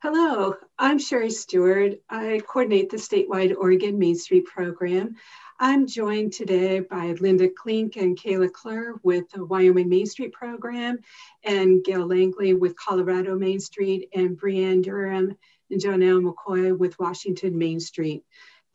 Hello, I'm Sherry Stewart. I coordinate the statewide Oregon Main Street program. I'm joined today by Linda Klink and Kayla Klur with the Wyoming Main Street program, and Gail Langley with Colorado Main Street, and Brianne Durham and Jonelle McCoy with Washington Main Street.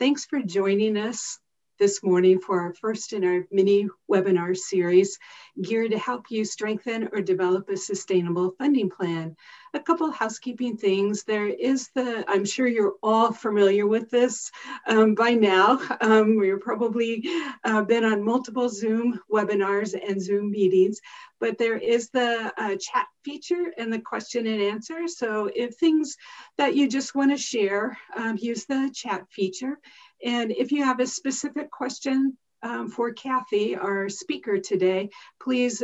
Thanks for joining us this morning for our first in our mini webinar series geared to help you strengthen or develop a sustainable funding plan. A couple of housekeeping things. There is I'm sure you're all familiar with this by now. We've probably been on multiple Zoom webinars and Zoom meetings, but there is the chat feature and the question and answer. So if things that you just want to share, use the chat feature. And if you have a specific question for Kathy, our speaker today, please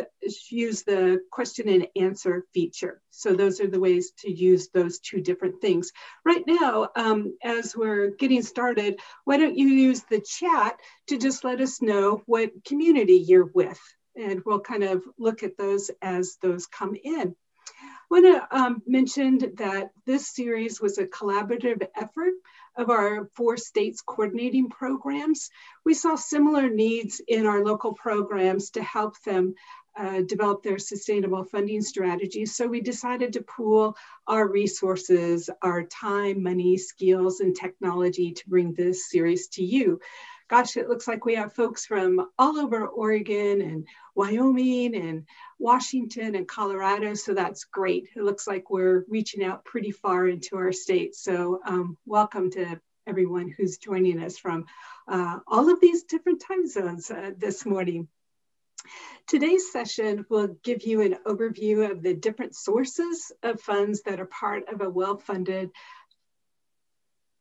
use the question and answer feature. So those are the ways to use those two different things. Right now, as we're getting started, why don't you use the chat to just let us know what community you're with, and we'll kind of look at those as those come in. I want to mention that this series was a collaborative effort of our 4 states coordinating programs. We saw similar needs in our local programs to help them develop their sustainable funding strategies. So we decided to pool our resources, our time, money, skills, and technology to bring this series to you. Gosh, it looks like we have folks from all over Oregon and Wyoming and Washington and Colorado, so that's great. It looks like we're reaching out pretty far into our state. So welcome to everyone who's joining us from all of these different time zones this morning. Today's session will give you an overview of the different sources of funds that are part of a well-funded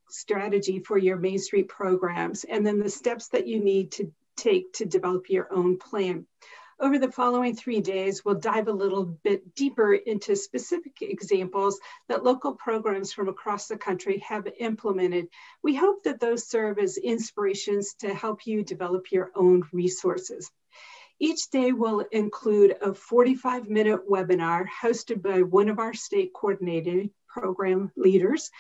strategy for your Main Street programs, and then the steps that you need to take to develop your own plan. Over the following 3 days, we'll dive a little bit deeper into specific examples that local programs from across the country have implemented. We hope that those serve as inspirations to help you develop your own resources. Each day will include a 45-minute webinar hosted by one of our state coordinated program leaders.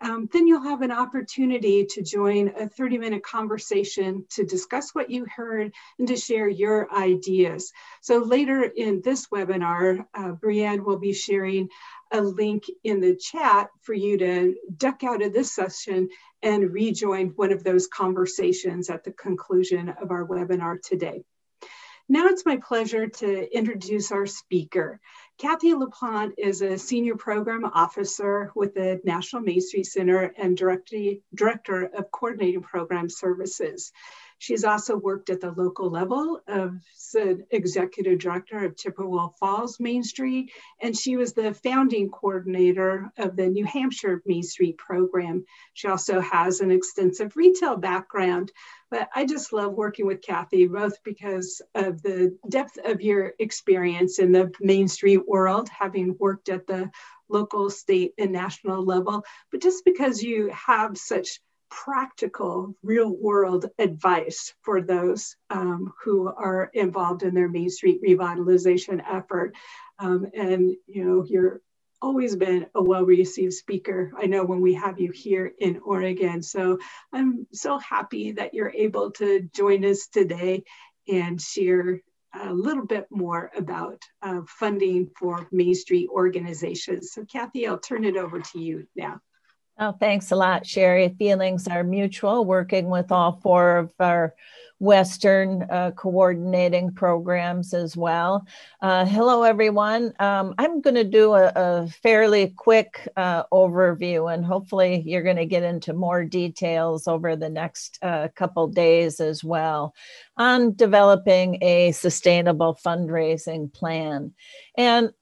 Then you'll have an opportunity to join a 30-minute conversation to discuss what you heard and to share your ideas. So later in this webinar, Brianne will be sharing a link in the chat for you to duck out of this session and rejoin one of those conversations at the conclusion of our webinar today. Now it's my pleasure to introduce our speaker. Kathy LaPlante is a senior program officer with the National Main Street Center and director of coordinating program services. She's also worked at the local level as the executive director of Chippewa Falls Main Street, and she was the founding coordinator of the New Hampshire Main Street program. She also has an extensive retail background, but I just love working with Kathy, both because of the depth of your experience in the Main Street world, having worked at the local, state, and national level, but just because you have such practical, real-world advice for those who are involved in their Main Street revitalization effort. And you're always been a well-received speaker. I know when we have you here in Oregon. So I'm so happy that you're able to join us today and share a little bit more about funding for Main Street organizations. So Kathy, I'll turn it over to you now. Oh, thanks a lot, Sherry. Feelings are mutual, working with all 4 of our Western coordinating programs as well. Hello, everyone. I'm going to do a fairly quick overview, and hopefully you're going to get into more details over the next couple days as well on developing a sustainable fundraising plan. And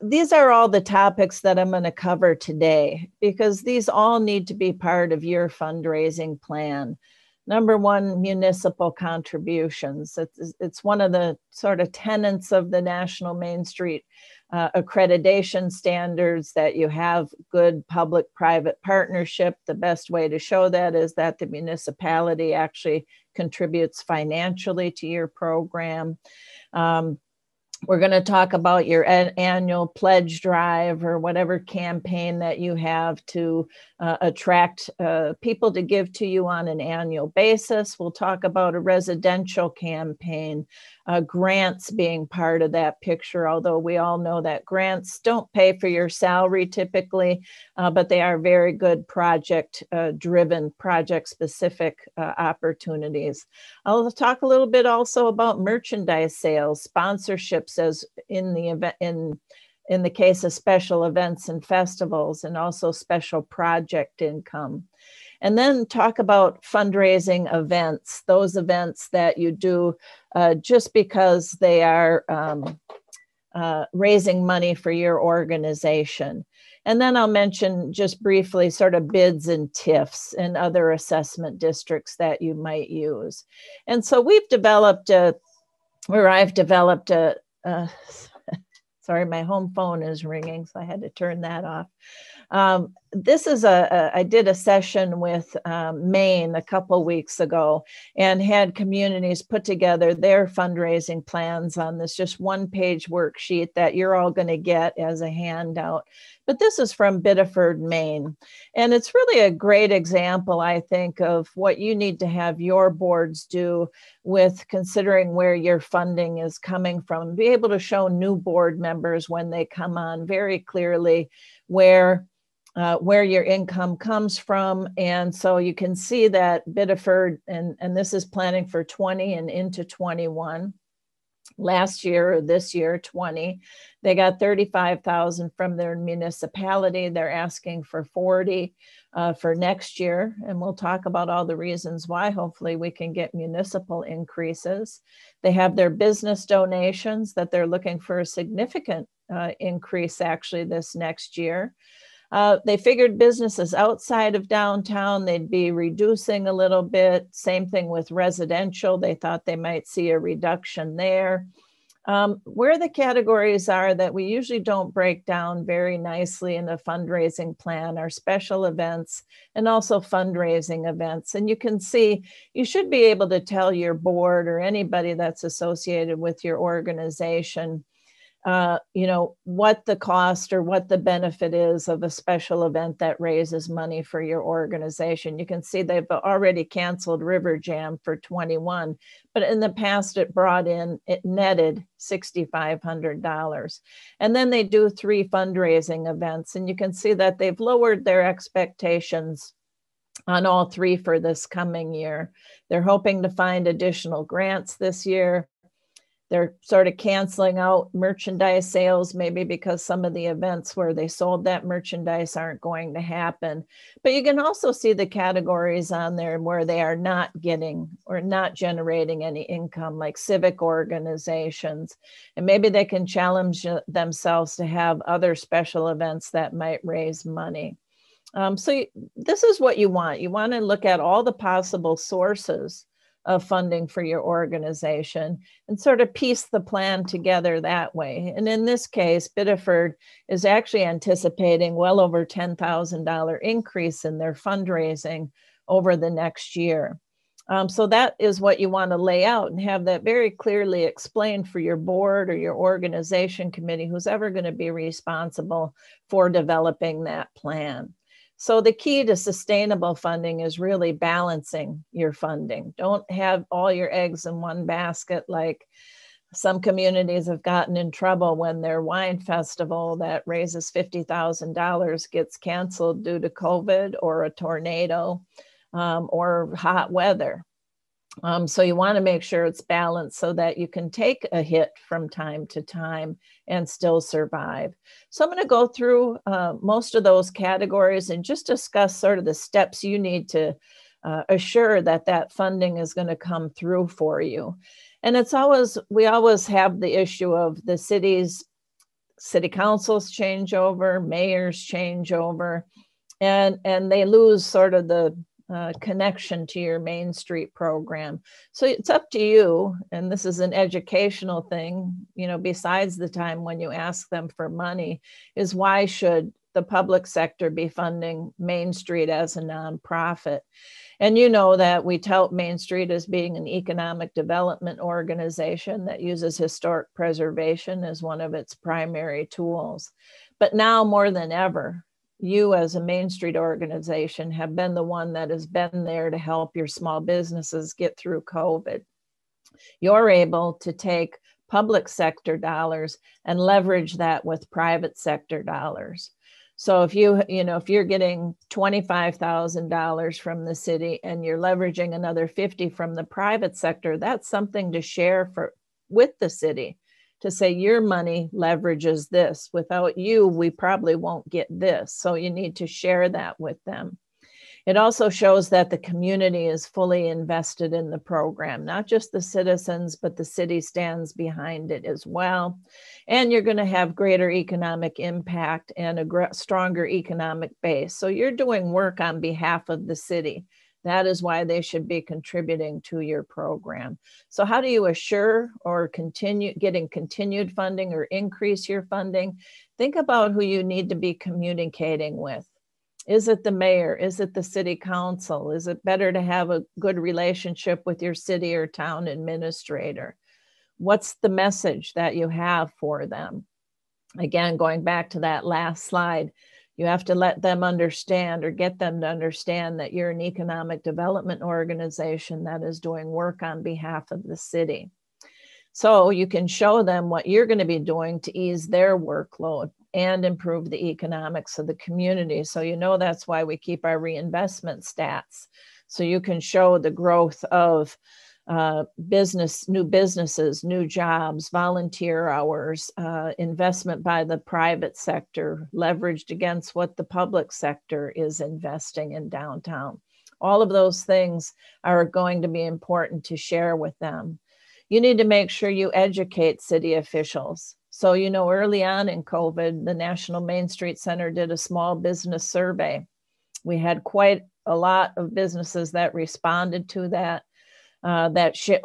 these are all the topics that I'm going to cover today, because these all need to be part of your fundraising plan. Number one, municipal contributions. It's one of the sort of tenets of the National Main Street accreditation standards that you have good public-private partnership. The best way to show that is that the municipality actually contributes financially to your program. We're going to talk about your annual pledge drive or whatever campaign that you have to attract people to give to you on an annual basis. We'll talk about a residential campaign, grants being part of that picture, although we all know that grants don't pay for your salary typically, but they are very good project-driven, project-specific opportunities. I'll talk a little bit also about merchandise sales, sponsorships as in the event, in the case of special events and festivals, and also special project income. And then talk about fundraising events, those events that you do just because they are raising money for your organization. And then I'll mention just briefly sort of bids and TIFs and other assessment districts that you might use. And so we've developed I've developed sorry, my home phone is ringing, so I had to turn that off. This is I did a session with Maine a couple weeks ago and had communities put together their fundraising plans on this just one-page worksheet that you're all going to get as a handout. But this is from Biddeford, Maine. And it's really a great example, I think, of what you need to have your boards do with considering where your funding is coming from. Be able to show new board members when they come on very clearly where your income comes from. And so you can see that Biddeford, and this is planning for 20 and into 21. Last year, or this year, 20, they got 35,000 from their municipality. They're asking for 40 for next year. And we'll talk about all the reasons why. Hopefully we can get municipal increases. They have their business donations that they're looking for a significant increase actually this next year. They figured businesses outside of downtown, they'd be reducing a little bit. Same thing with residential. They thought they might see a reduction there. Where the categories are that we usually don't break down very nicely in a fundraising plan are special events and also fundraising events. And you can see, you should be able to tell your board or anybody that's associated with your organization what the cost or what the benefit is of a special event that raises money for your organization. You can see they've already canceled River Jam for 21, but in the past it netted $6,500. And then they do 3 fundraising events, and you can see that they've lowered their expectations on all 3 for this coming year. They're hoping to find additional grants this year. They're sort of canceling out merchandise sales, maybe because some of the events where they sold that merchandise aren't going to happen. But you can also see the categories on there where they are not getting or not generating any income, like civic organizations. And maybe they can challenge themselves to have other special events that might raise money. So this is what you want. You want to look at all the possible sources of funding for your organization and sort of piece the plan together that way. And in this case, Biddeford is actually anticipating well over $10,000 increase in their fundraising over the next year. So that is what you want to lay out and have that very clearly explained for your board or your organization committee, who's ever going to be responsible for developing that plan. So the key to sustainable funding is really balancing your funding. Don't have all your eggs in one basket, like some communities have gotten in trouble when their wine festival that raises $50,000 gets canceled due to COVID or a tornado or hot weather. So you want to make sure it's balanced so that you can take a hit from time to time and still survive. So I'm going to go through most of those categories and just discuss sort of the steps you need to assure that that funding is going to come through for you. And we always have the issue of the city councils change over, mayors change over, and they lose sort of the connection to your Main Street program. So it's up to you, and this is an educational thing, besides the time when you ask them for money, is why should the public sector be funding Main Street as a nonprofit? And you know that we tout Main Street as being an economic development organization that uses historic preservation as one of its primary tools. But now more than ever, you as a Main Street organization have been the one that has been there to help your small businesses get through COVID. You're able to take public sector dollars and leverage that with private sector dollars. So if if you're getting $25,000 from the city and you're leveraging another 50 from the private sector, that's something to share with the city, to say your money leverages this. Without you, we probably won't get this. So you need to share that with them. It also shows that the community is fully invested in the program, not just the citizens, but the city stands behind it as well. And you're going to have greater economic impact and a stronger economic base. So you're doing work on behalf of the city. That is why they should be contributing to your program. So how do you assure or continue getting continued funding or increase your funding? Think about who you need to be communicating with. Is it the mayor? Is it the city council? Is it better to have a good relationship with your city or town administrator? What's the message that you have for them? Again, going back to that last slide, you have to let them understand or get them to understand that you're an economic development organization that is doing work on behalf of the city. So you can show them what you're going to be doing to ease their workload and improve the economics of the community. So that's why we keep our reinvestment stats. So you can show the growth of new businesses, new jobs, volunteer hours, investment by the private sector, leveraged against what the public sector is investing in downtown. All of those things are going to be important to share with them. You need to make sure you educate city officials. So, early on in COVID, the National Main Street Center did a small business survey. We had quite a lot of businesses that responded to that,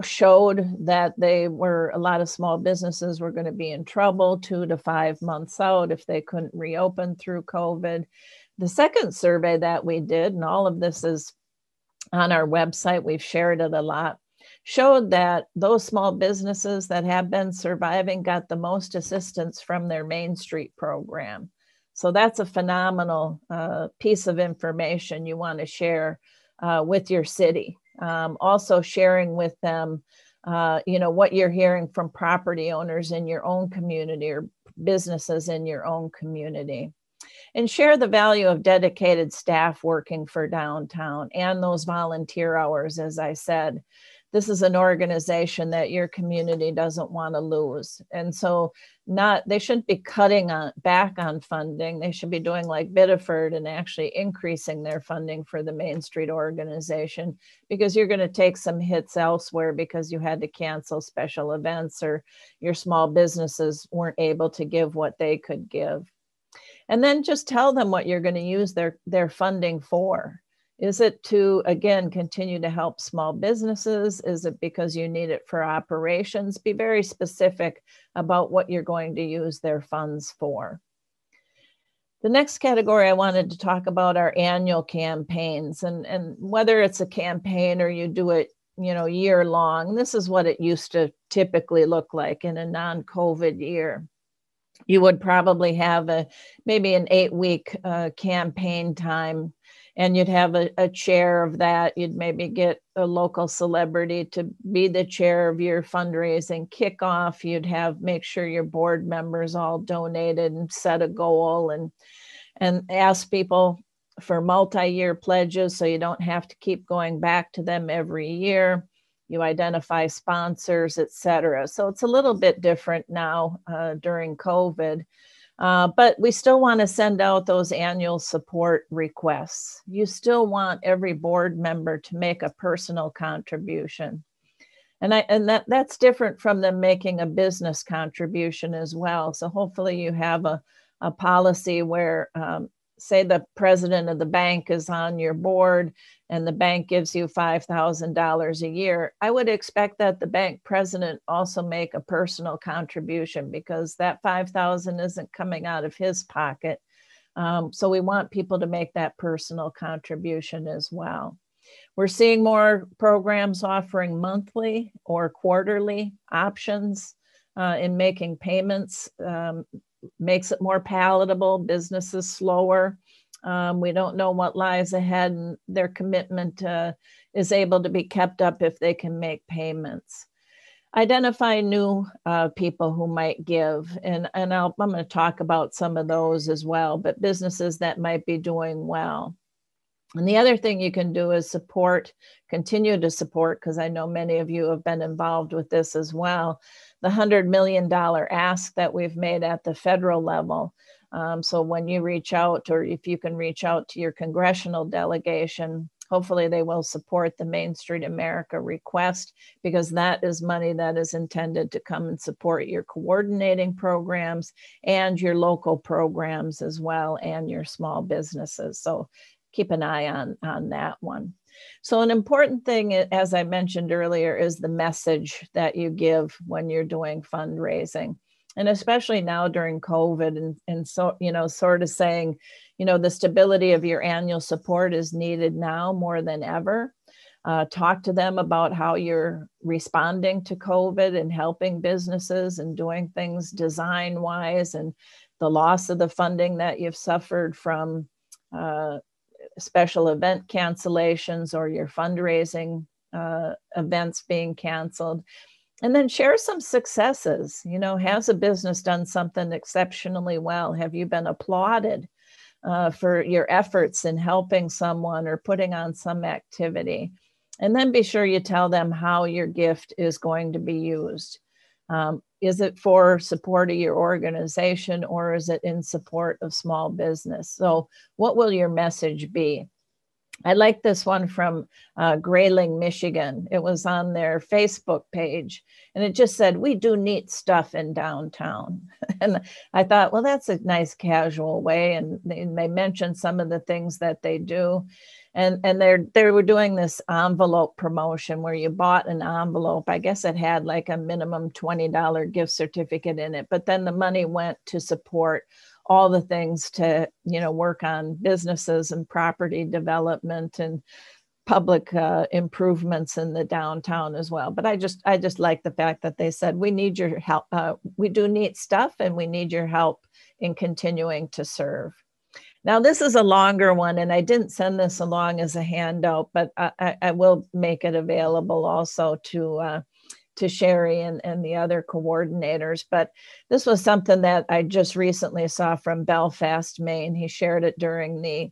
showed that a lot of small businesses were going to be in trouble 2 to 5 months out if they couldn't reopen through COVID. The second survey that we did, and all of this is on our website, we've shared it a lot, showed that those small businesses that have been surviving got the most assistance from their Main Street program. So that's a phenomenal piece of information you want to share with your city. Also sharing with them, what you're hearing from property owners in your own community or businesses in your own community. And share the value of dedicated staff working for downtown and those volunteer hours, as I said. This is an organization that your community doesn't want to lose. And so they shouldn't be cutting back on funding. They should be doing like Biddeford and actually increasing their funding for the Main Street organization, because you're going to take some hits elsewhere because you had to cancel special events or your small businesses weren't able to give what they could give. And then just tell them what you're going to use their funding for. Is it to, again, continue to help small businesses? Is it because you need it for operations? Be very specific about what you're going to use their funds for. The next category I wanted to talk about are annual campaigns, and whether it's a campaign or you do it, year long, this is what it used to typically look like in a non-COVID year. You would probably have maybe an 8-week campaign time, and you'd have a chair of that. You'd maybe get a local celebrity to be the chair of your fundraising kickoff. You'd make sure your board members all donated and set a goal and ask people for multi-year pledges so you don't have to keep going back to them every year. You identify sponsors, et cetera. So it's a little bit different now during COVID. But we still want to send out those annual support requests. You still want every board member to make a personal contribution. And that's different from them making a business contribution as well. So hopefully you have a policy where, say the president of the bank is on your board and the bank gives you $5,000 a year, I would expect that the bank president also make a personal contribution, because that $5,000 isn't coming out of his pocket. So we want people to make that personal contribution as well. We're seeing more programs offering monthly or quarterly options in making payments. Makes it more palatable, businesses slower. We don't know what lies ahead, and their commitment is able to be kept up if they can make payments. Identify new people who might give, and I'm going to talk about some of those as well, but businesses that might be doing well. And the other thing you can do is support, continue to support, because I know many of you have been involved with this as well, the $100 million ask that we've made at the federal level. So when you reach out, or if you can reach out to your congressional delegation, hopefully they will support the Main Street America request, because that is money that is intended to come and support your coordinating programs and your local programs as well, and your small businesses. So keep an eye on that one. So an important thing, as I mentioned earlier, is the message that you give when you're doing fundraising. And especially now during COVID, and so, sort of saying, the stability of your annual support is needed now more than ever. Talk to them about how you're responding to COVID and helping businesses and doing things design-wise, and the loss of the funding that you've suffered from special event cancellations or your fundraising events being canceled. And then share some successes. Has a business done something exceptionally well? Have you been applauded for your efforts in helping someone or putting on some activity? And then be sure you tell them how your gift is going to be used. Is it for support of your organization, or is it in support of small business? So what will your message be? I like this one from Grayling, Michigan. It was on their Facebook page, and it just said, "We do neat stuff in downtown." And I thought, well, that's a nice casual way. And they mentioned some of the things that they do. And they were doing this envelope promotion where you bought an envelope. I guess it had like a minimum $20 gift certificate in it, but then the money went to support all the things to, work on businesses and property development and public improvements in the downtown as well. But I just like the fact that they said, we need your help. We do neat stuff, and we need your help in continuing to serve. Now, this is a longer one, and I didn't send this along as a handout, but I will make it available also to Sherry and the other coordinators. But this was something that I just recently saw from Belfast, Maine. He shared it during the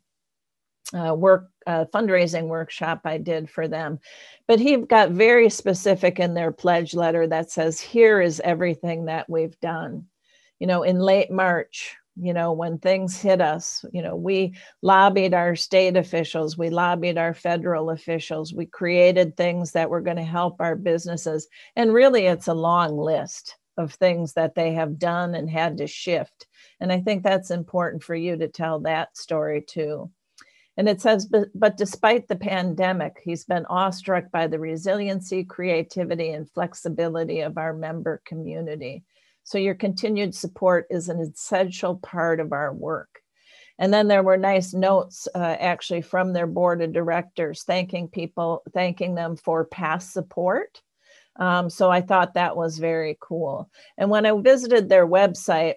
fundraising workshop I did for them. But he got very specific in their pledge letter that says, here is everything that we've done. In late March, when things hit us, we lobbied our state officials, we lobbied our federal officials, we created things that were going to help our businesses. And really, it's a long list of things that they have done and had to shift. And I think that's important for you to tell that story too. And it says, but despite the pandemic, he's been awestruck by the resiliency, creativity, and flexibility of our member community. So your continued support is an essential part of our work. And then there were nice notes actually from their board of directors, thanking them for past support. So I thought that was very cool. And when I visited their website,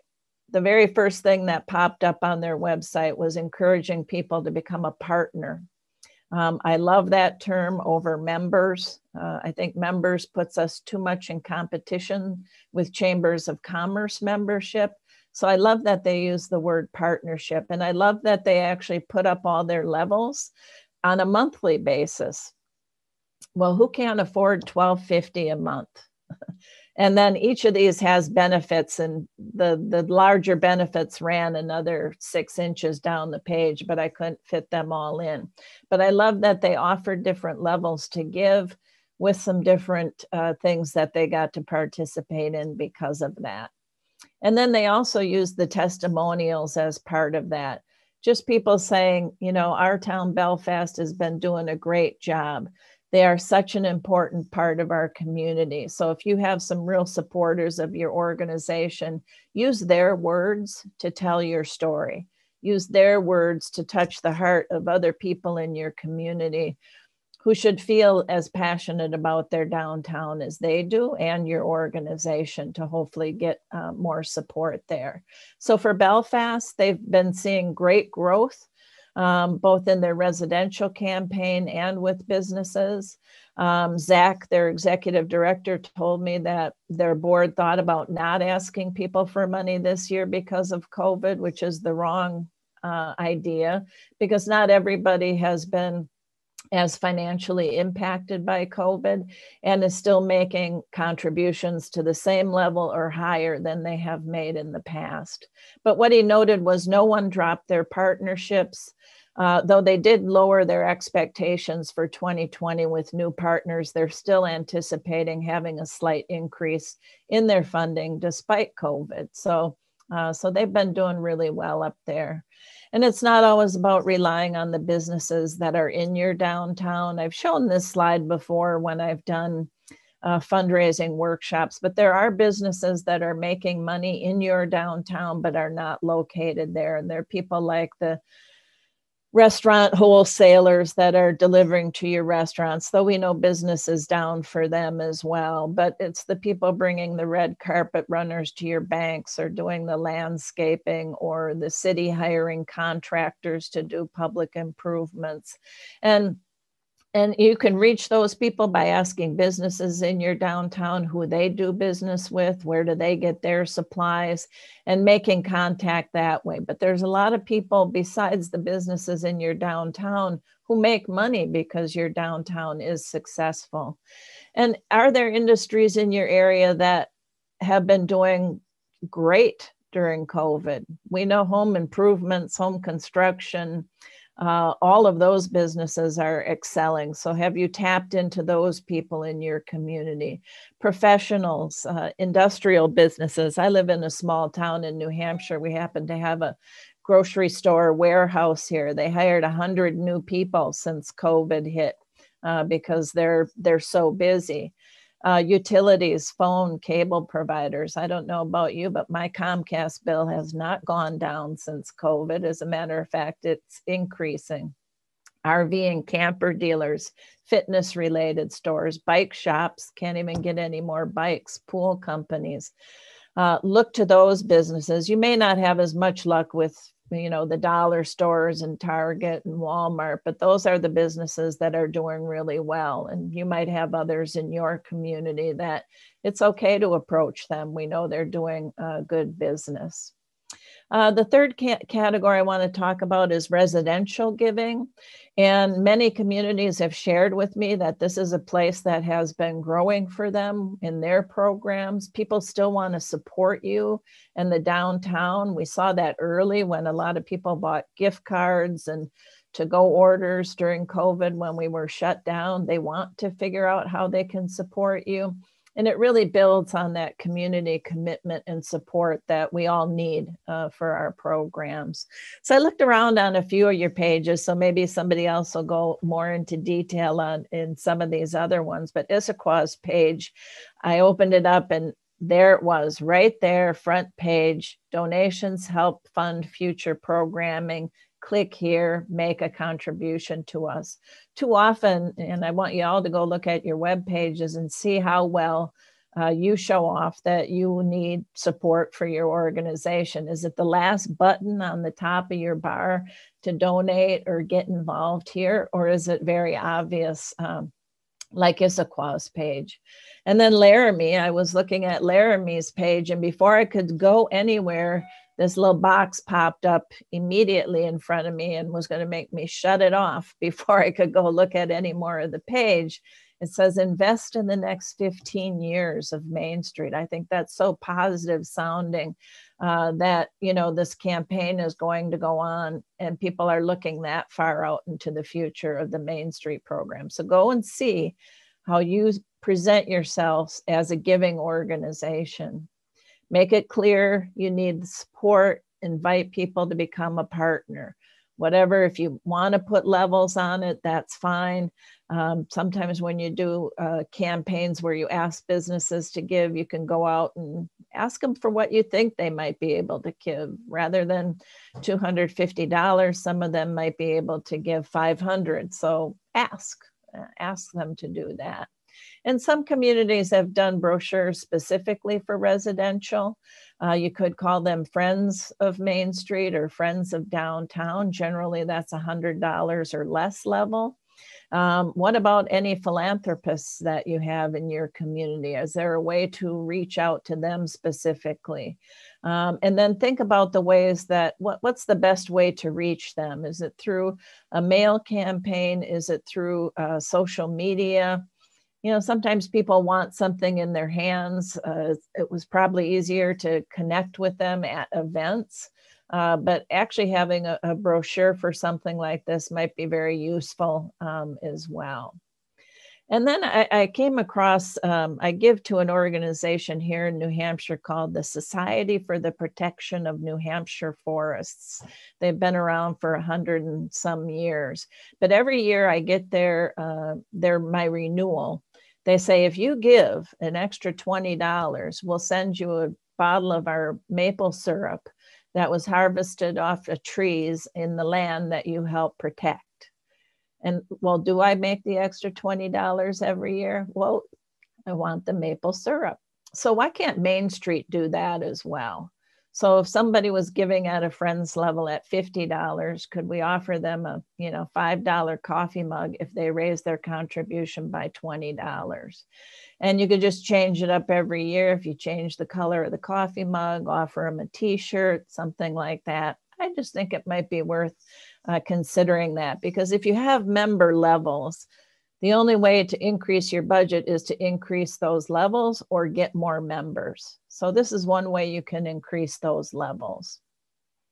the very first thing that popped up on their website was encouraging people to become a partner. I love that term over members. I think members puts us too much in competition with chambers of commerce membership. So I love that they use the word partnership. And I love that they actually put up all their levels on a monthly basis. Well, who can't afford $12.50 a month? And then each of these has benefits, and the larger benefits ran another 6 inches down the page, but I couldn't fit them all in. But I love that they offered different levels to give with some different things that they got to participate in because of that. And then they also used the testimonials as part of that. Just people saying, our town Belfast has been doing a great job. They are such an important part of our community. So if you have some real supporters of your organization, use their words to tell your story. use their words to touch the heart of other people in your community who should feel as passionate about their downtown as they do, and your organization, to hopefully get more support there. So for Belfast, they've been seeing great growth, both in their residential campaign and with businesses. Zach, their executive director, told me that their board thought about not asking people for money this year because of COVID, which is the wrong idea, because not everybody has been as financially impacted by COVID and is still making contributions to the same level or higher than they have made in the past. But what he noted was no one dropped their partnerships, though they did lower their expectations for 2020 with new partners. They're still anticipating having a slight increase in their funding despite COVID. So they've been doing really well up there. And it's not always about relying on the businesses that are in your downtown. I've shown this slide before when I've done fundraising workshops, but there are businesses that are making money in your downtown but are not located there. And there are people like the restaurant wholesalers that are delivering to your restaurants, though we know business is down for them as well. But it's the people bringing the red carpet runners to your banks, or doing the landscaping, or the city hiring contractors to do public improvements. And you can reach those people by asking businesses in your downtown who they do business with, where do they get their supplies, and making contact that way. But there's a lot of people besides the businesses in your downtown who make money because your downtown is successful. And are there industries in your area that have been doing great during COVID? We know home improvements, home construction, all of those businesses are excelling. So have you tapped into those people in your community? Professionals, industrial businesses. I live in a small town in New Hampshire. We happen to have a grocery store warehouse here. They hired 100 new people since COVID hit because they're so busy. Utilities, phone, cable providers. I don't know about you, but my Comcast bill has not gone down since COVID. As a matter of fact, it's increasing. RV and camper dealers, fitness related stores, bike shops, can't even get any more bikes, pool companies. Look to those businesses. You may not have as much luck with the dollar stores and Target and Walmart, but those are the businesses that are doing really well. And you might have others in your community that it's okay to approach them. We know they're doing good business. The third category I want to talk about is residential giving. And many communities have shared with me that this is a place that has been growing for them in their programs. People still want to support you in the downtown. We saw that early when a lot of people bought gift cards and to-go orders during COVID when we were shut down. They want to figure out how they can support you. And it really builds on that community commitment and support that we all need for our programs. So I looked around on a few of your pages, so maybe somebody else will go more into detail in some of these other ones. But Issaquah's page, I opened it up and there it was, right there, front page, donations help fund future programming. Click here, make a contribution to us. Too often, and I want you all to go look at your web pages and see how well you show off that you need support for your organization. Is it the last button on the top of your bar to donate or get involved here? Or is it very obvious, like Issaquah's page? And then Laramie, I was looking at Laramie's page, and before I could go anywhere, this little box popped up immediately in front of me and was going to make me shut it off before I could go look at any more of the page. It says, invest in the next 15 years of Main Street. I think that's so positive sounding that, this campaign is going to go on and people are looking that far out into the future of the Main Street program. So go and see how you present yourselves as a giving organization. Make it clear you need support, invite people to become a partner. Whatever, if you want to put levels on it, that's fine. Sometimes when you do campaigns where you ask businesses to give, you can go out and ask them for what you think they might be able to give. Rather than $250, some of them might be able to give $500. So ask them to do that. And some communities have done brochures specifically for residential. You could call them Friends of Main Street or Friends of Downtown. Generally, that's $100 or less level. What about any philanthropists that you have in your community? Is there a way to reach out to them specifically? And then think about the ways that, what's the best way to reach them? Is it through a mail campaign? Is it through social media? You know, sometimes people want something in their hands. It was probably easier to connect with them at events, but actually having a brochure for something like this might be very useful as well. And then I came across, I give to an organization here in New Hampshire called the Society for the Protection of New Hampshire Forests. They've been around for 100 and some years, but every year I get my renewal. They say, if you give an extra $20, we'll send you a bottle of our maple syrup that was harvested off the trees in the land that you help protect. And well, do I make the extra $20 every year? Well, I want the maple syrup. So why can't Main Street do that as well? So if somebody was giving at a friend's level at $50, could we offer them a $5 coffee mug if they raise their contribution by $20? And you could just change it up every year. If you change the color of the coffee mug, offer them a t-shirt, something like that. I just think it might be worth considering that, because if you have member levels, the only way to increase your budget is to increase those levels or get more members. So this is one way you can increase those levels.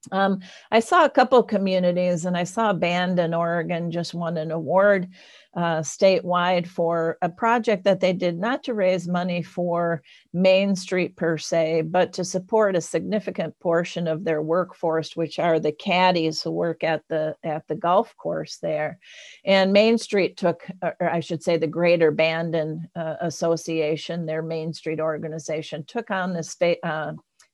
I saw a couple communities, and I saw Bandon, Oregon just won an award statewide for a project that they did not to raise money for Main Street per se, but to support a significant portion of their workforce, which are the caddies who work at the golf course there. And Main Street took, or I should say the Greater Bandon Association, their Main Street organization, took on the state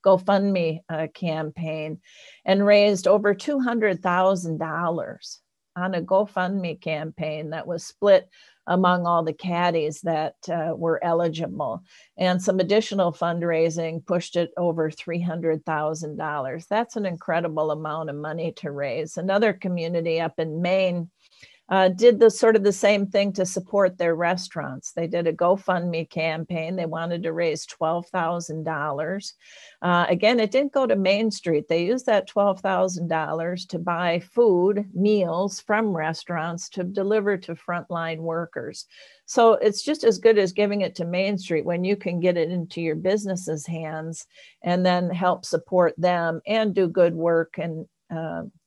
GoFundMe campaign and raised over $200,000 on a GoFundMe campaign that was split among all the caddies that were eligible. And some additional fundraising pushed it over $300,000. That's an incredible amount of money to raise. Another community up in Maine did the same thing to support their restaurants. They did a GoFundMe campaign. They wanted to raise $12,000. Again, it didn't go to Main Street. They used that $12,000 to buy food, meals from restaurants to deliver to frontline workers. So it's just as good as giving it to Main Street when you can get it into your business's hands and then help support them and do good work and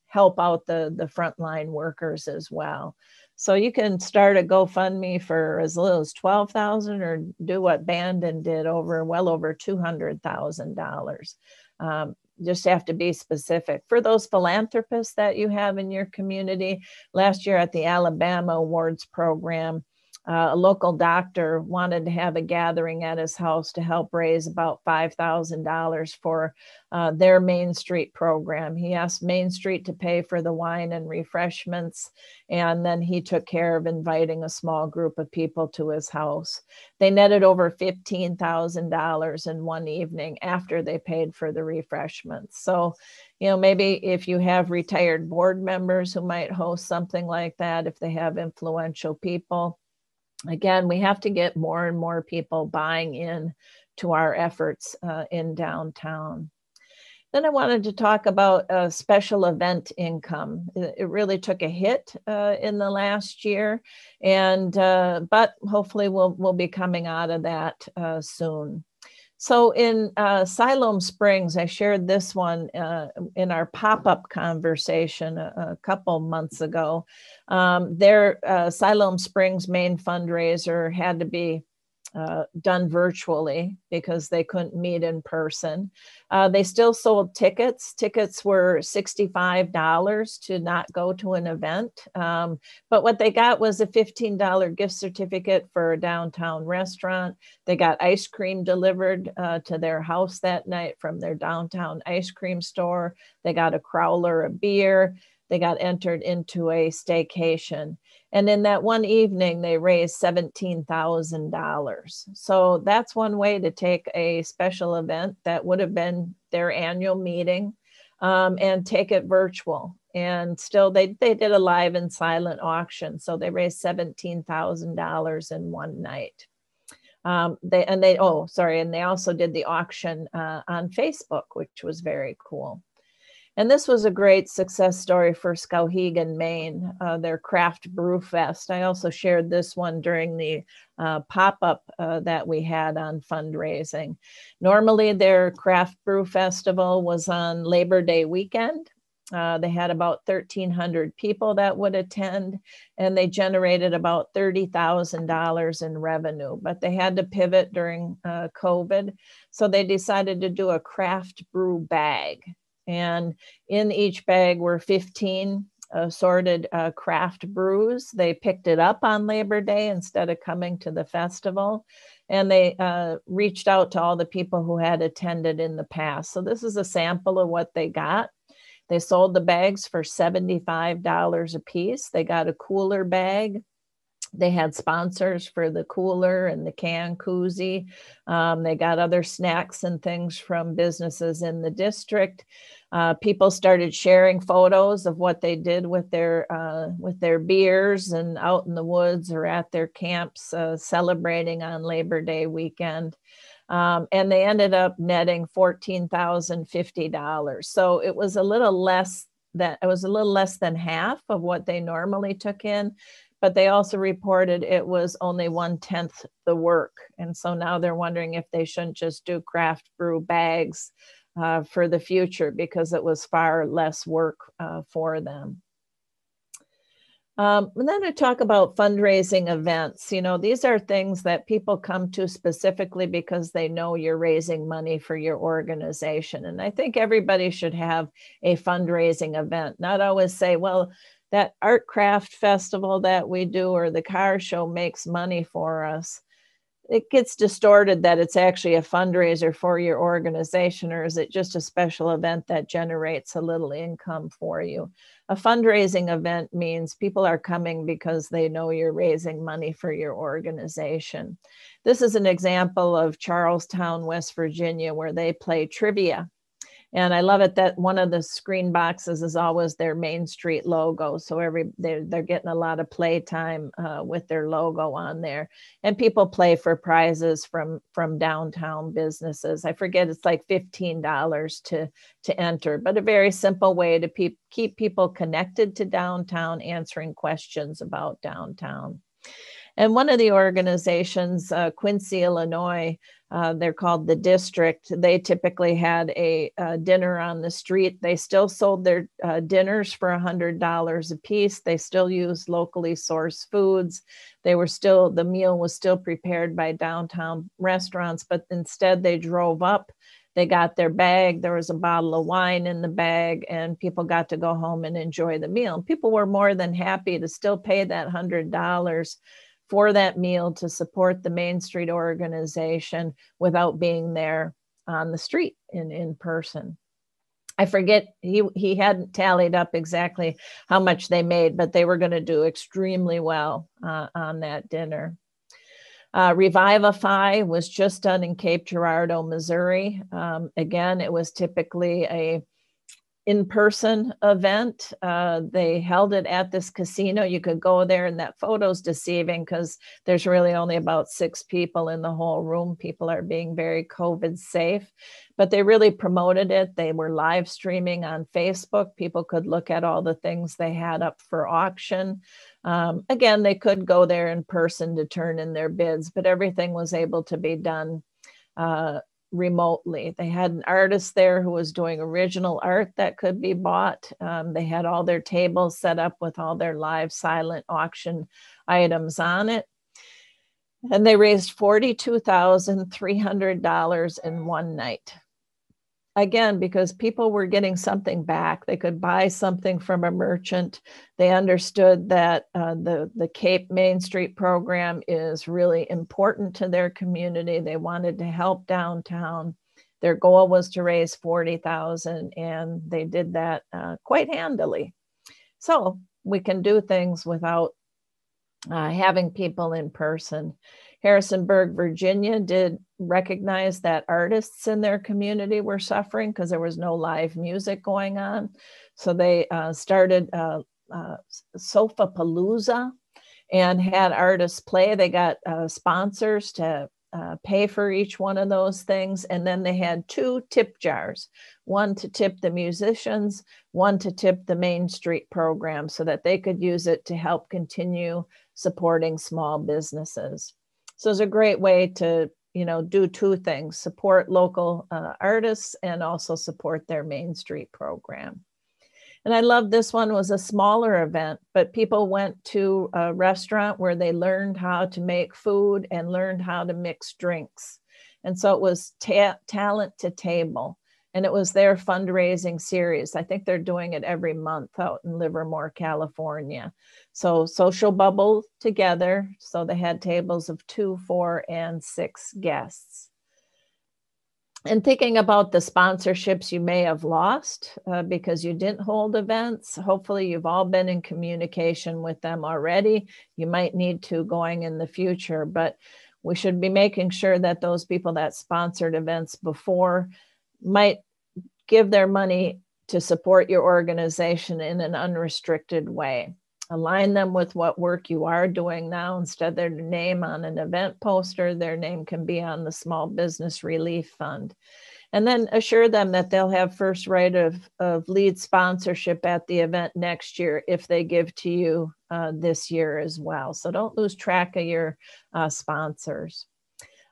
help out the frontline workers as well. So you can start a GoFundMe for as little as $12,000 or do what Bandon did well over $200,000. Just have to be specific. For those philanthropists that you have in your community, last year at the Alabama Awards program, a local doctor wanted to have a gathering at his house to help raise about $5,000 for their Main Street program. He asked Main Street to pay for the wine and refreshments, and then he took care of inviting a small group of people to his house. They netted over $15,000 in one evening after they paid for the refreshments. So, maybe if you have retired board members who might host something like that, if they have influential people. Again, we have to get more and more people buying in to our efforts in downtown. Then I wanted to talk about special event income. It really took a hit in the last year, but hopefully we'll be coming out of that soon. So in SILOAM Springs, I shared this one in our pop-up conversation a couple months ago. Their SILOAM Springs main fundraiser had to be done virtually because they couldn't meet in person. They still sold tickets. Tickets were $65 to not go to an event. But what they got was a $15 gift certificate for a downtown restaurant. They got ice cream delivered to their house that night from their downtown ice cream store. They got a crowler of beer. They got entered into a staycation. And in that one evening, they raised $17,000. So that's one way to take a special event that would have been their annual meeting and take it virtual. And still, they did a live and silent auction. So they raised $17,000 in one night. They also did the auction on Facebook, which was very cool. And this was a great success story for SKOWHEGAN, Maine, their craft brew fest. I also shared this one during the pop-up that we had on fundraising. Normally their craft brew festival was on Labor Day weekend. They had about 1,300 people that would attend, and they generated about $30,000 in revenue, but they had to pivot during COVID. So they decided to do a craft brew bag. And in each bag were 15 assorted craft brews. They picked it up on Labor Day instead of coming to the festival. And they reached out to all the people who had attended in the past. So this is a sample of what they got. They sold the bags for $75 a piece. They got a cooler bag. They had sponsors for the cooler and the can koozie. They got other snacks and things from businesses in the district. People started sharing photos of what they did with their beers and out in the woods or at their camps celebrating on Labor Day weekend. And they ended up netting $14,050. So it was a little less than half of what they normally took in. But they also reported it was only 1/10 the work. And so now they're wondering if they shouldn't just do craft brew bags for the future because it was far less work for them. And then to talk about fundraising events, you know, these are things that people come to specifically because they know you're raising money for your organization. And I think everybody should have a fundraising event, not always say, well, that art craft festival that we do or the car show makes money for us. It gets distorted that it's actually a fundraiser for your organization, or is it just a special event that generates a little income for you? A fundraising event means people are coming because they know you're raising money for your organization. This is an example of Charlestown, West Virginia, where they play trivia. And I love it that one of the screen boxes is always their Main Street logo. So they're getting a lot of play time with their logo on there. And people play for prizes from downtown businesses. I forget, it's like $15 to enter, but a very simple way to keep people connected to downtown, answering questions about downtown. And one of the organizations, Quincy, Illinois, they're called the District. They typically had a dinner on the street. They still sold their dinners for $100 a piece. They still used locally sourced foods. The meal was still prepared by downtown restaurants, but instead they drove up. They got their bag. There was a bottle of wine in the bag, and people got to go home and enjoy the meal. And people were more than happy to still pay that $100 for that meal to support the Main Street organization without being there on the street in person. I forget, he hadn't tallied up exactly how much they made, but they were going to do extremely well on that dinner. Revivify was just done in Cape Girardeau, Missouri. Again, it was typically a in-person event. They held it at this casino. You could go there, and that photo's deceiving because there's really only about 6 people in the whole room. People are being very COVID safe, but they really promoted it. They were live streaming on Facebook. People could look at all the things they had up for auction. Again, they could go there in person to turn in their bids, but everything was able to be done remotely. They had an artist there who was doing original art that could be bought. They had all their tables set up with all their live silent auction items on it. And they raised $42,300 in one night. Again, because people were getting something back. They could buy something from a merchant. They understood that the Cape Main Street program is really important to their community. They wanted to help downtown. Their goal was to raise $40,000, and they did that quite handily. So we can do things without having people in person. Harrisonburg, Virginia did recognize that artists in their community were suffering because there was no live music going on. So they started Sofapalooza and had artists play. They got sponsors to pay for each one of those things. And then they had 2 tip jars, one to tip the musicians, one to tip the Main Street program so that they could use it to help continue supporting small businesses. So it's a great way to, do 2 things, support local artists and also support their Main Street program. And I love this one. Was a smaller event, but people went to a restaurant where they learned how to make food and learned how to mix drinks. And so it was talent to table. And it was their fundraising series. I think they're doing it every month out in Livermore, California. So social bubble together. So they had tables of 2, 4, and 6 guests. And thinking about the sponsorships you may have lost because you didn't hold events, hopefully you've all been in communication with them already. You might need to going in the future, but we should be making sure that those people that sponsored events before might give their money to support your organization in an unrestricted way. Align them with what work you are doing now. Instead of their name on an event poster, their name can be on the Small Business Relief Fund. And then assure them that they'll have first right of lead sponsorship at the event next year if they give to you this year as well. So don't lose track of your sponsors.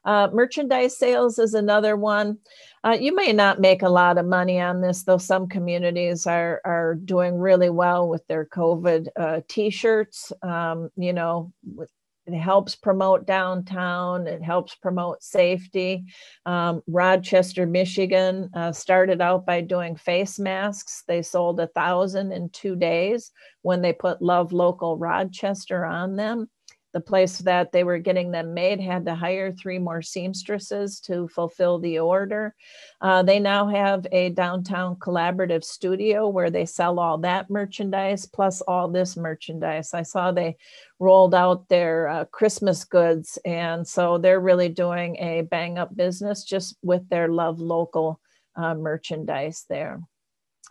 Merchandise sales is another one. You may not make a lot of money on this, though some communities are doing really well with their COVID t-shirts. It helps promote downtown. It helps promote safety. Rochester, Michigan started out by doing face masks. They sold 1,000 in 2 days when they put Love Local Rochester on them. The place that they were getting them made had to hire 3 more seamstresses to fulfill the order. They now have a downtown collaborative studio where they sell all that merchandise plus all this merchandise. I saw they rolled out their Christmas goods, and so they're really doing a bang up business just with their Love Local merchandise there.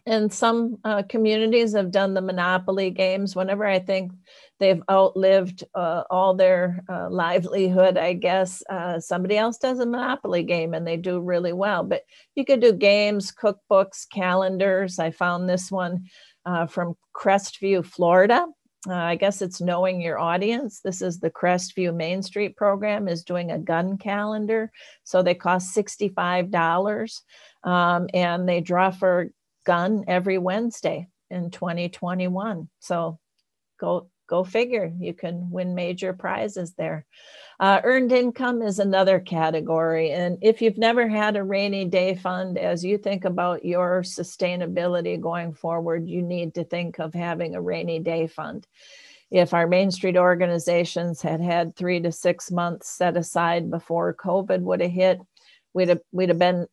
And some communities have done the Monopoly games. Whenever I think they've outlived all their livelihood, I guess, somebody else does a Monopoly game and they do really well. But you could do games, cookbooks, calendars. I found this one from Crestview, Florida. I guess it's knowing your audience. This is the Crestview Main Street program is doing a gun calendar. So they cost $65 and they draw for gun every Wednesday in 2021. So go figure, you can win major prizes there. Earned income is another category. And if you've never had a rainy day fund, as you think about your sustainability going forward, you need to think of having a rainy day fund. If our Main Street organizations had 3 to 6 months set aside before COVID would have hit, we'd have been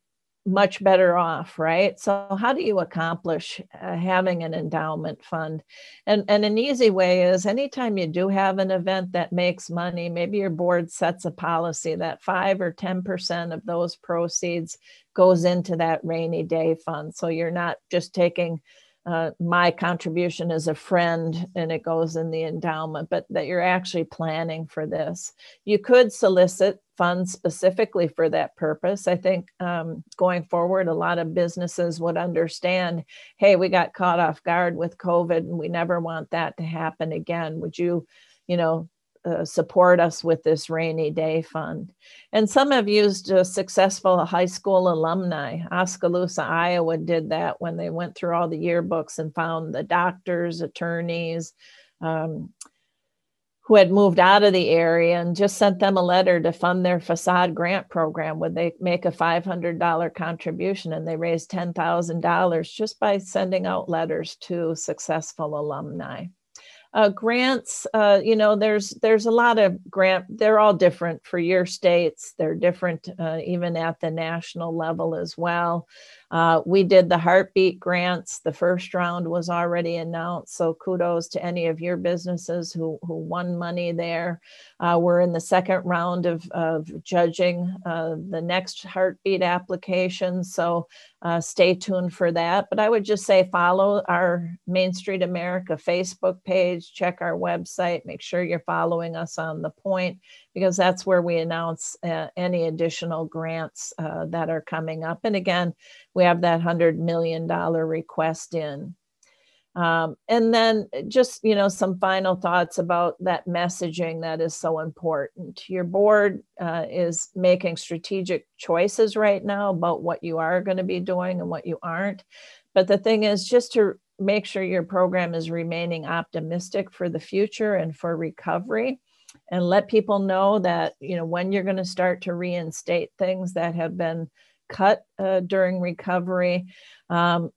much better off, right? So how do you accomplish having an endowment fund? And an easy way is anytime you do have an event that makes money, maybe your board sets a policy that 5 or 10% of those proceeds goes into that rainy day fund. So you're not just taking my contribution as a friend and it goes in the endowment, but that you're actually planning for this. You could solicit funds specifically for that purpose. I think going forward, a lot of businesses would understand, hey, we got caught off guard with COVID and we never want that to happen again. Would you, support us with this rainy day fund? And some have used successful high school alumni. Oskaloosa, Iowa did that when they went through all the yearbooks and found the doctors, attorneys, who had moved out of the area and just sent them a letter to fund their facade grant program. Would they make a $500 contribution? And they raised $10,000 just by sending out letters to successful alumni. Grants, you know, there's a lot of they're all different for your states. They're different even at the national level as well. We did the Heartbeat grants. The first round was already announced. So kudos to any of your businesses who won money there. We're in the second round of judging the next Heartbeat application. So stay tuned for that. But I would just say follow our Main Street America Facebook page, check our website, make sure you're following us on The Point, because that's where we announce any additional grants that are coming up. And again, we have that $100 million request in. And then just, you know, some final thoughts about that messaging that is so important. Your board is making strategic choices right now about what you are going to be doing and what you aren't. But the thing is just to make sure your program is remaining optimistic for the future and for recovery, and let people know that, you know, when you're going to start to reinstate things that have been cut during recovery, find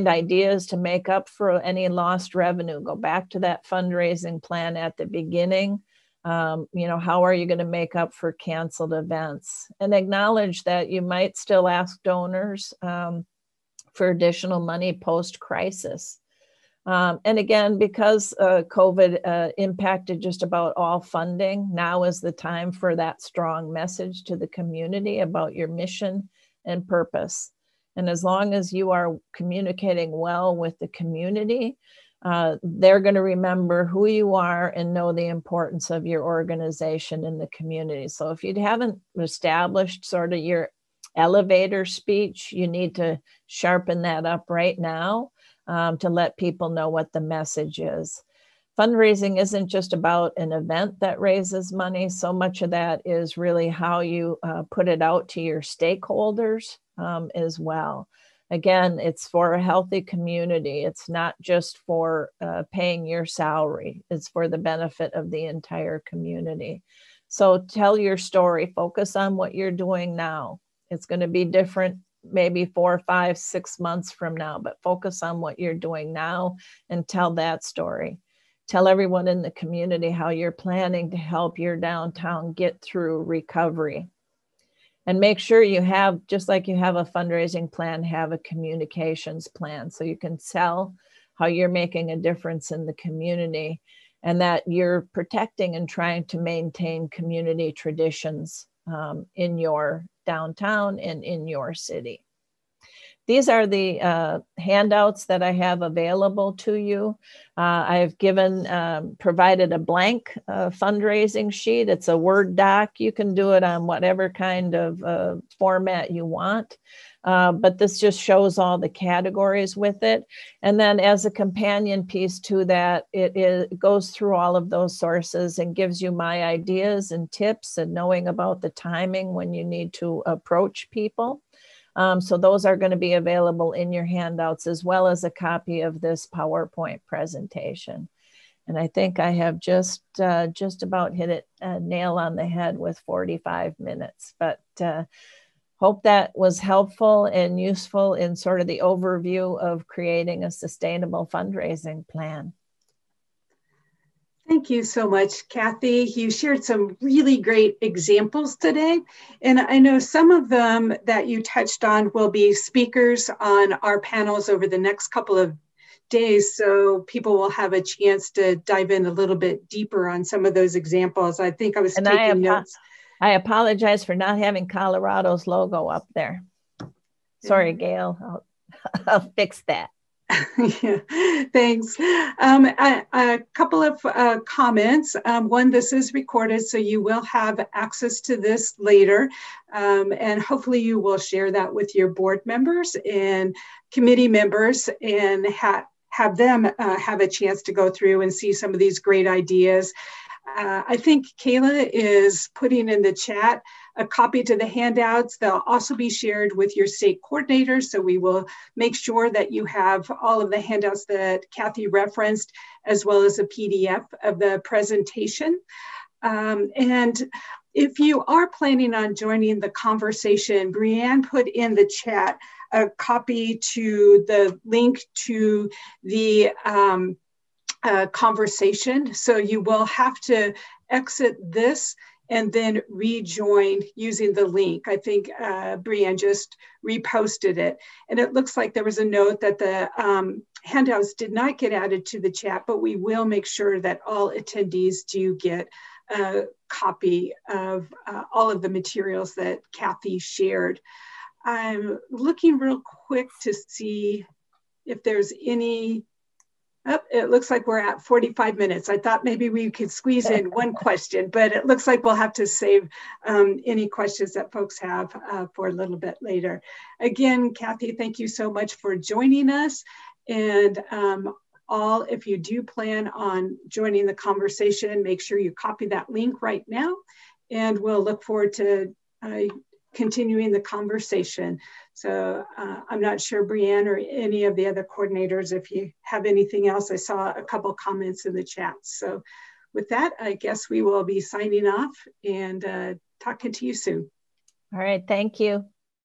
ideas to make up for any lost revenue. Go back to that fundraising plan at the beginning. You know, how are you going to make up for canceled events? And acknowledge that you might still ask donors for additional money post-crisis. And again, because COVID impacted just about all funding, now is the time for that strong message to the community about your mission and purpose. And as long as you are communicating well with the community, they're going to remember who you are and know the importance of your organization in the community. So if you haven't established sort of your elevator speech, you need to sharpen that up right now to let people know what the message is. Fundraising isn't just about an event that raises money. So much of that is really how you put it out to your stakeholders as well. Again, it's for a healthy community. It's not just for paying your salary. It's for the benefit of the entire community. So tell your story. Focus on what you're doing now. It's going to be different maybe 4, 5, 6 months from now, but focus on what you're doing now and tell that story. Tell everyone in the community how you're planning to help your downtown get through recovery. And make sure you have, just like you have a fundraising plan, have a communications plan so you can tell how you're making a difference in the community and that you're protecting and trying to maintain community traditions in your downtown and in your city. These are the handouts that I have available to you. I've provided a blank fundraising sheet. It's a Word doc. You can do it on whatever kind of format you want. But this just shows all the categories with it. And then as a companion piece to that, it goes through all of those sources and gives you my ideas and tips and knowing about the timing when you need to approach people. So those are going to be available in your handouts, as well as a copy of this PowerPoint presentation. And I think I have just about hit it nail on the head with 45 minutes, but hope that was helpful and useful in sort of the overview of creating a sustainable fundraising plan. Thank you so much, Kathy. You shared some really great examples today. And I know some of them that you touched on will be speakers on our panels over the next couple of days. So people will have a chance to dive in a little bit deeper on some of those examples. I think I was taking notes. I apologize for not having Colorado's logo up there. Sorry, Gail. I'll fix that. Yeah, thanks. A couple of comments. One, this is recorded, so you will have access to this later. And hopefully you will share that with your board members and committee members and have them have a chance to go through and see some of these great ideas. I think Kayla is putting in the chat a copy to the handouts. They'll also be shared with your state coordinators. So we will make sure that you have all of the handouts that Kathy referenced, as well as a PDF of the presentation. And if you are planning on joining the conversation, Brianne put in the chat a copy to the link to the conversation. So you will have to exit this and then rejoin using the link. I think Brianne just reposted it. And it looks like there was a note that the handouts did not get added to the chat, but we will make sure that all attendees do get a copy of all of the materials that Kathy shared. I'm looking real quick to see if there's any. Oh, it looks like we're at 45 minutes. I thought maybe we could squeeze in one question, but it looks like we'll have to save any questions that folks have for a little bit later. Again, Kathy, thank you so much for joining us. And if you do plan on joining the conversation, make sure you copy that link right now, and we'll look forward to continuing the conversation. So I'm not sure, Brianne, or any of the other coordinators, if you have anything else. I saw a couple comments in the chat. So with that, I guess we will be signing off and talking to you soon. All right, thank you.